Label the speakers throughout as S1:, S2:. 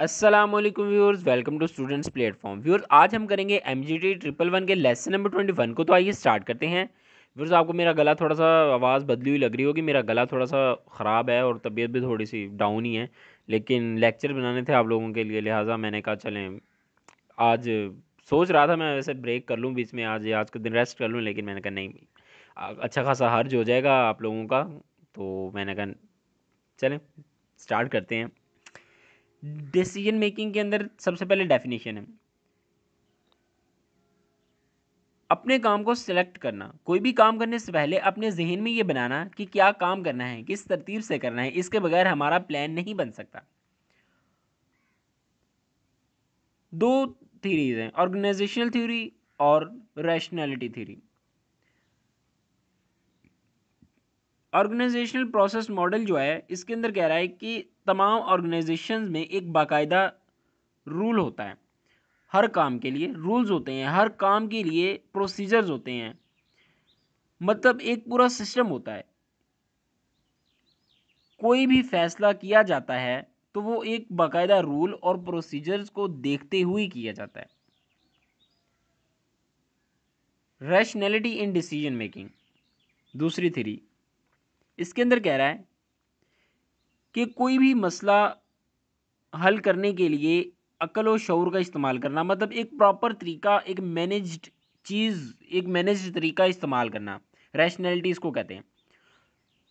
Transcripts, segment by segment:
S1: अस्सलाम वालेकुम viewers, welcome to students platform. Viewers, आज हम करेंगे MGT 111 के लेसन नंबर 21 को। तो आइए स्टार्ट करते हैं। व्यूअर्स, आपको मेरा गला थोड़ा सा आवाज़ बदली हुई लग रही होगी। मेरा गला थोड़ा सा ख़राब है और तबीयत भी थोड़ी सी डाउन ही है, लेकिन लेक्चर बनाने थे आप लोगों के लिए, लिहाजा मैंने कहा चलें आज। सोच रहा था मैं वैसे ब्रेक कर लूँ बीच में, आज का दिन रेस्ट कर लूँ, लेकिन मैंने कहा नहीं, अच्छा खासा हर्ज हो जाएगा आप लोगों का। तो मैंने कहा चलें स्टार्ट करते हैं। डिसीजन मेकिंग के अंदर सबसे पहले डेफिनेशन है अपने काम को सिलेक्ट करना। कोई भी काम करने से पहले अपने जहन में ये बनाना कि क्या काम करना है, किस तरतीब से करना है। इसके बगैर हमारा प्लान नहीं बन सकता। दो थ्योरीज हैं, ऑर्गेनाइजेशनल थ्योरी और rationality theory. Organisational process model जो है, इसके अंदर कह रहा है कि तमाम ऑर्गेनाइजेशंस में एक बाकायदा रूल होता है। हर काम के लिए रूल्स होते हैं, हर काम के लिए प्रोसीजर्स होते हैं, मतलब एक पूरा सिस्टम होता है। कोई भी फैसला किया जाता है तो वो एक बाकायदा रूल और प्रोसीजर्स को देखते हुए किया जाता है। रैशनैलिटी इन डिसीजन मेकिंग दूसरी थ्योरी, इसके अंदर कह रहा है कि कोई भी मसला हल करने के लिए अक्ल और शऊर का इस्तेमाल करना, मतलब एक प्रॉपर तरीका, एक मैनेज्ड चीज़, एक मैनेज्ड तरीका इस्तेमाल करना। रैशनैलिटी इसको कहते हैं।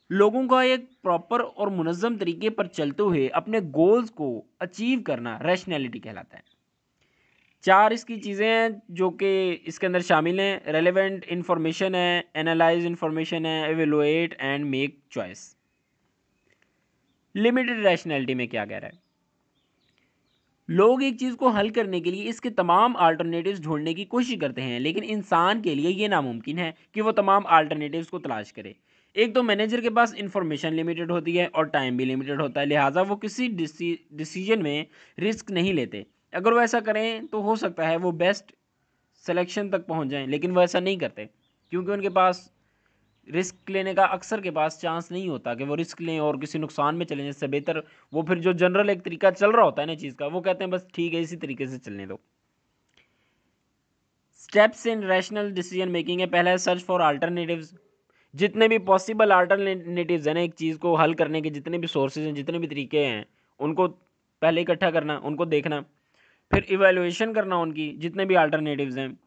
S1: लोगों का एक प्रॉपर और मुनज़्ज़म तरीके पर चलते हुए अपने गोल्स को अचीव करना रैशनैलिटी कहलाता है। चार इसकी चीज़ें हैं जो कि इसके अंदर शामिल हैं। रेलेवेंट इंफॉर्मेशन है, एनालाइज इंफॉर्मेशन है, evaluate and make choice. Limited rationality में क्या कह रहा है? लोग एक चीज़ को हल करने के लिए इसके तमाम अल्टरनेटिव्स ढूंढने की कोशिश करते हैं, लेकिन इंसान के लिए ये नामुमकिन है कि वो तमाम अल्टरनेटिव्स को तलाश करे। एक तो मैनेजर के पास इंफॉर्मेशन लिमिटेड होती है और टाइम भी लिमिटेड होता है, लिहाजा वो किसी डिसीजन में रिस्क नहीं लेते। अगर वो ऐसा करें तो हो सकता है वो बेस्ट सिलेक्शन तक पहुंच जाएं, लेकिन वो ऐसा नहीं करते क्योंकि उनके पास रिस्क लेने का अक्सर के पास चांस नहीं होता कि वो रिस्क लें और किसी नुकसान में चलें। इससे बेहतर वो फिर जो जनरल एक तरीका चल रहा होता है ना चीज़ का, वो कहते हैं बस ठीक है, इसी तरीके से चलने दो। Steps in rational decision making है, पहला है सर्च फॉर अल्टरनेटिव्स। जितने भी पॉसिबल अल्टरनेटिव्स हैं ना, एक चीज़ को हल करने के जितने भी सोर्सेज हैं, जितने भी तरीके हैं, उनको पहले इकट्ठा करना, उनको देखना, फिर इवेलुएशन करना उनकी जितने भी अल्टरनेटिव्स हैं,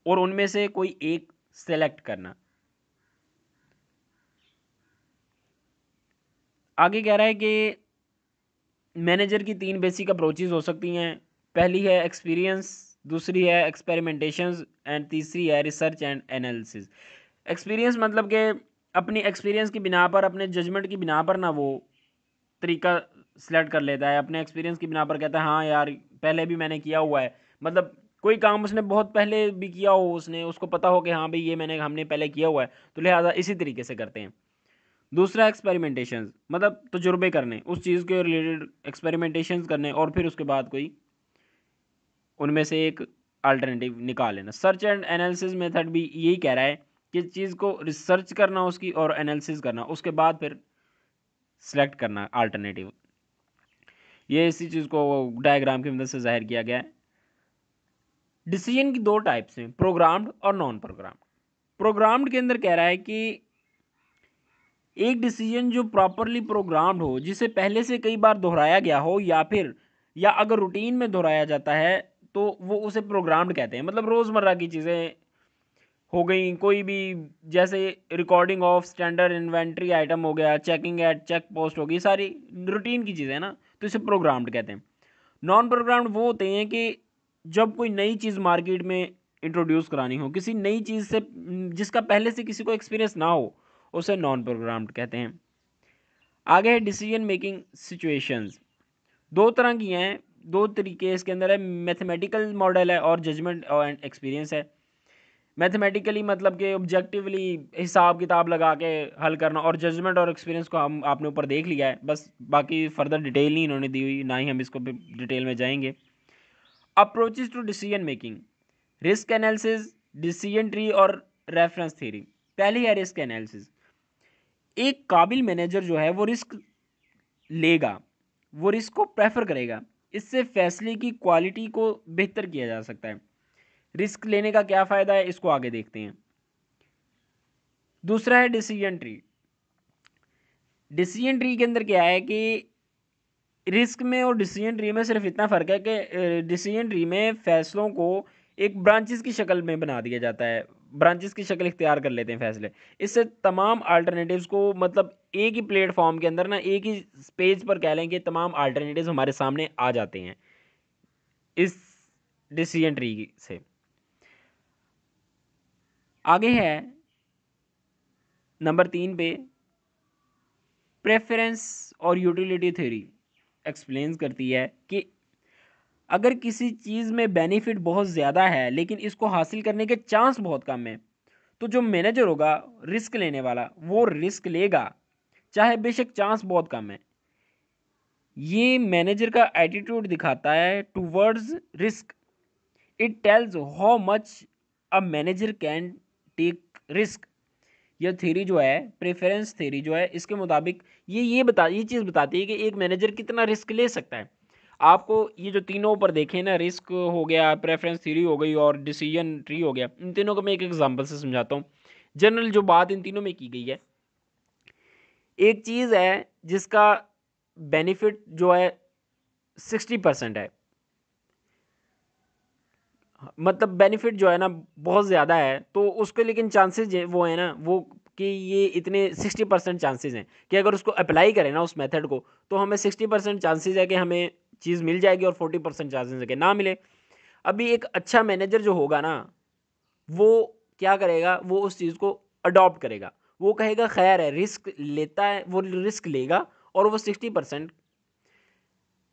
S1: और उनमें से कोई एक सेलेक्ट करना। आगे कह रहा है कि मैनेजर की तीन बेसिक अप्रोचेज हो सकती हैं। पहली है एक्सपीरियंस, दूसरी है एक्सपेरिमेंटेशंस एंड तीसरी है रिसर्च एंड एनालिसिस। एक्सपीरियंस मतलब कि अपनी एक्सपीरियंस की बिना पर, अपने जजमेंट की बिना पर ना वो तरीका सेलेक्ट कर लेता है। अपने एक्सपीरियंस की बिना पर कहता है हाँ यार पहले भी मैंने किया हुआ है, मतलब कोई काम उसने बहुत पहले भी किया हो, उसने उसको पता हो कि हाँ भाई ये हमने पहले किया हुआ है, तो लिहाजा इसी तरीके से करते हैं। दूसरा एक्सपेरिमेंटेशन, मतलब तजुर्बे करने, उस चीज़ के रिलेटेड एक्सपेरिमेंटेशन करने और फिर उसके बाद कोई उनमें से एक अल्टरनेटिव निकाल लेना। सर्च एंड एनालिसिस मेथड भी यही कह रहा है कि चीज़ को रिसर्च करना उसकी और एनालिसिस करना, उसके बाद फिर सेलेक्ट करना अल्टरनेटिव। ये इसी चीज़ को डायग्राम की मदद से जाहिर किया गया है। डिसीजन की दो टाइप्स हैं, प्रोग्राम्ड और नॉन प्रोग्राम्ड। प्रोग्राम्ड के अंदर कह रहा है कि एक डिसीजन जो प्रॉपरली प्रोग्राम्ड हो, जिसे पहले से कई बार दोहराया गया हो, या अगर रूटीन में दोहराया जाता है तो वो उसे प्रोग्राम्ड कहते हैं। मतलब रोज़मर्रा की चीज़ें हो गई कोई भी, जैसे recording of standard inventory item हो गया, चेकिंग एट चेक पोस्ट हो गई, सारी रूटीन की चीज़ें ना, तो इसे प्रोग्राम्ड कहते हैं। नॉन प्रोग्राम्ड वो होते हैं कि जब कोई नई चीज़ मार्केट में इंट्रोड्यूस करानी हो, किसी नई चीज़ से जिसका पहले से किसी को एक्सपीरियंस ना हो, उसे नॉन प्रोग्राम्ड कहते हैं। आगे है डिसीजन मेकिंग सिचुएशंस। दो तरह की हैं, दो तरीके इसके अंदर है। मैथमेटिकल मॉडल है और जजमेंट एंड एक्सपीरियंस है। मैथमेटिकली मतलब कि ऑब्जेक्टिवली हिसाब किताब लगा के हल करना, और जजमेंट और एक्सपीरियंस को हम आपने ऊपर देख लिया है, बस बाकी फर्दर डिटेल नहीं इन्होंने दी हुई, ना ही हम इसको डिटेल में जाएंगे। Approaches to decision making, risk analysis, decision tree और रेफरेंस थ्योरी। पहली है रिस्क एनालिसिस। एक काबिल मैनेजर जो है वो रिस्क लेगा, वो रिस्क को प्रेफर करेगा। इससे फैसले की क्वालिटी को बेहतर किया जा सकता है। रिस्क लेने का क्या फ़ायदा है, इसको आगे देखते हैं। दूसरा है डिसीजन ट्री। डिसीजन ट्री के अंदर क्या है कि रिस्क में और डिसीजन ट्री में सिर्फ इतना फ़र्क है कि डिसीजन ट्री में फैसलों को एक ब्रांचेस की शक्ल में बना दिया जाता है, ब्रांचेस की शक्ल इख्तियार कर लेते हैं फैसले। इससे तमाम अल्टरनेटिव्स को मतलब एक ही प्लेटफॉर्म के अंदर ना, एक ही पेज पर कह लें कि तमाम अल्टरनेटिव्स हमारे सामने आ जाते हैं इस डिसीजन ट्री से। आगे है नंबर 3 पे, प्रेफरेंस और यूटिलिटी थ्योरी एक्सप्लेन करती है कि अगर किसी चीज़ में बेनिफिट बहुत ज़्यादा है लेकिन इसको हासिल करने के चांस बहुत कम है, तो जो मैनेजर होगा रिस्क लेने वाला, वो रिस्क लेगा चाहे बेशक चांस बहुत कम है। ये मैनेजर का एटीट्यूड दिखाता है towards risk. It tells how much a manager can take risk. यह थ्योरी जो है, प्रेफरेंस थ्योरी जो है, इसके मुताबिक ये चीज़ बताती है कि एक मैनेजर कितना रिस्क ले सकता है। आपको ये जो तीनों ऊपर देखें ना, रिस्क हो गया, प्रेफरेंस थ्योरी हो गई और डिसीजन ट्री हो गया, इन तीनों को मैं एक एग्जांपल से समझाता हूँ। जनरल जो बात इन तीनों में की गई है, एक चीज़ है जिसका बेनिफिट जो है 60% है, मतलब बेनिफिट जो है ना बहुत ज़्यादा है, तो उसके लेकिन चांसेस वो है ना वो कि ये इतने 60% चांसेस हैं कि अगर उसको अप्लाई करें ना उस मेथड को, तो हमें 60% चांसेस है कि हमें चीज़ मिल जाएगी और 40% चांसेस है कि ना मिले। अभी एक अच्छा मैनेजर जो होगा ना, वो क्या करेगा, वो उस चीज़ को अडॉप्ट करेगा। वो कहेगा खैर है, रिस्क लेता है, वो रिस्क लेगा और वो 60%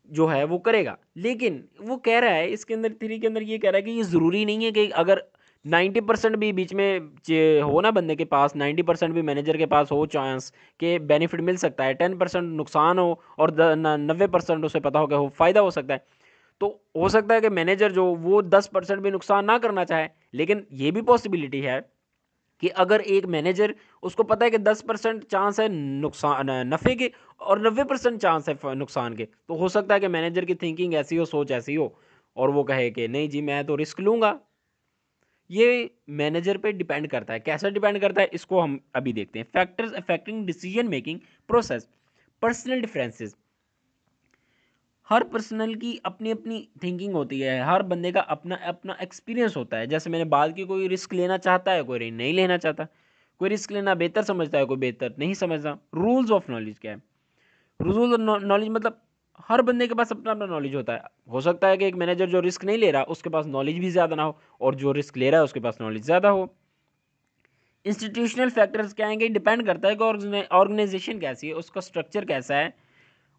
S1: जो है वो करेगा। लेकिन वो कह रहा है इसके अंदर, थ्री के अंदर ये कह रहा है कि ये ज़रूरी नहीं है कि अगर 90% भी बीच में हो ना बंदे के पास, 90% भी मैनेजर के पास हो चांस कि बेनिफिट मिल सकता है, 10% नुकसान हो और 90% उसे पता हो कि वो फ़ायदा हो सकता है। तो हो सकता है कि मैनेजर जो वो 10% भी नुकसान ना करना चाहे, लेकिन ये भी पॉसिबिलिटी है कि अगर एक मैनेजर, उसको पता है कि 10% चांस है नुकसान नफ़े के और 90% चांस है नुकसान के, तो हो सकता है कि मैनेजर की थिंकिंग ऐसी हो, सोच ऐसी हो और वो कहे कि नहीं जी मैं तो रिस्क लूँगा। ये मैनेजर पे डिपेंड करता है। कैसा डिपेंड करता है, इसको हम अभी देखते हैं। Factors affecting decision making process. Personal differences. हर पर्सनल की अपनी अपनी थिंकिंग होती है, हर बंदे का अपना अपना एक्सपीरियंस होता है। जैसे मैंने बात की, कोई रिस्क लेना चाहता है, कोई नहीं लेना चाहता, कोई रिस्क लेना बेहतर समझता है, कोई बेहतर नहीं समझता। रूल्स ऑफ नॉलेज क्या है? रूल्स ऑफ नॉलेज मतलब हर बंदे के पास अपना अपना नॉलेज होता है। हो सकता है कि एक मैनेजर जो रिस्क नहीं ले रहा उसके पास नॉलेज भी ज़्यादा ना हो, और जो रिस्क ले रहा है उसके पास नॉलेज ज़्यादा हो। इंस्टीट्यूशनल फैक्टर्स क्या है कि डिपेंड करता है कि ऑर्गेनाइजेशन कैसी है, उसका स्ट्रक्चर कैसा है,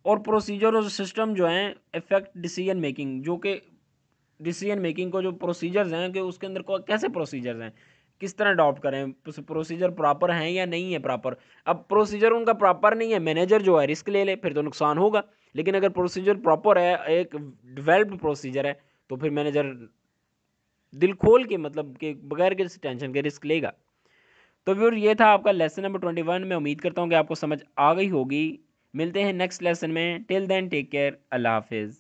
S1: और प्रोसीजर और सिस्टम जो हैं इफेक्ट डिसीजन मेकिंग। जो कि डिसीजन मेकिंग को जो प्रोसीजर्स हैं कि उसके अंदर कैसे प्रोसीजर्स हैं, किस तरह अडॉप्ट करें, प्रोसीजर प्रॉपर हैं या नहीं है प्रॉपर। अब प्रोसीजर उनका प्रॉपर नहीं है, मैनेजर जो है रिस्क ले ले, फिर तो नुकसान होगा। लेकिन अगर प्रोसीजर प्रॉपर है, एक डेवलप्ड प्रोसीजर है, तो फिर मैनेजर दिल खोल के, मतलब कि बगैर किसी टेंशन के रिस्क लेगा। तो व्यूअर, ये था आपका लेसन नंबर 21। मैं उम्मीद करता हूँ कि आपको समझ आ गई होगी। मिलते हैं नेक्स्ट लेसन में। टिल देन टेक केयर, अल्लाह हाफिज़।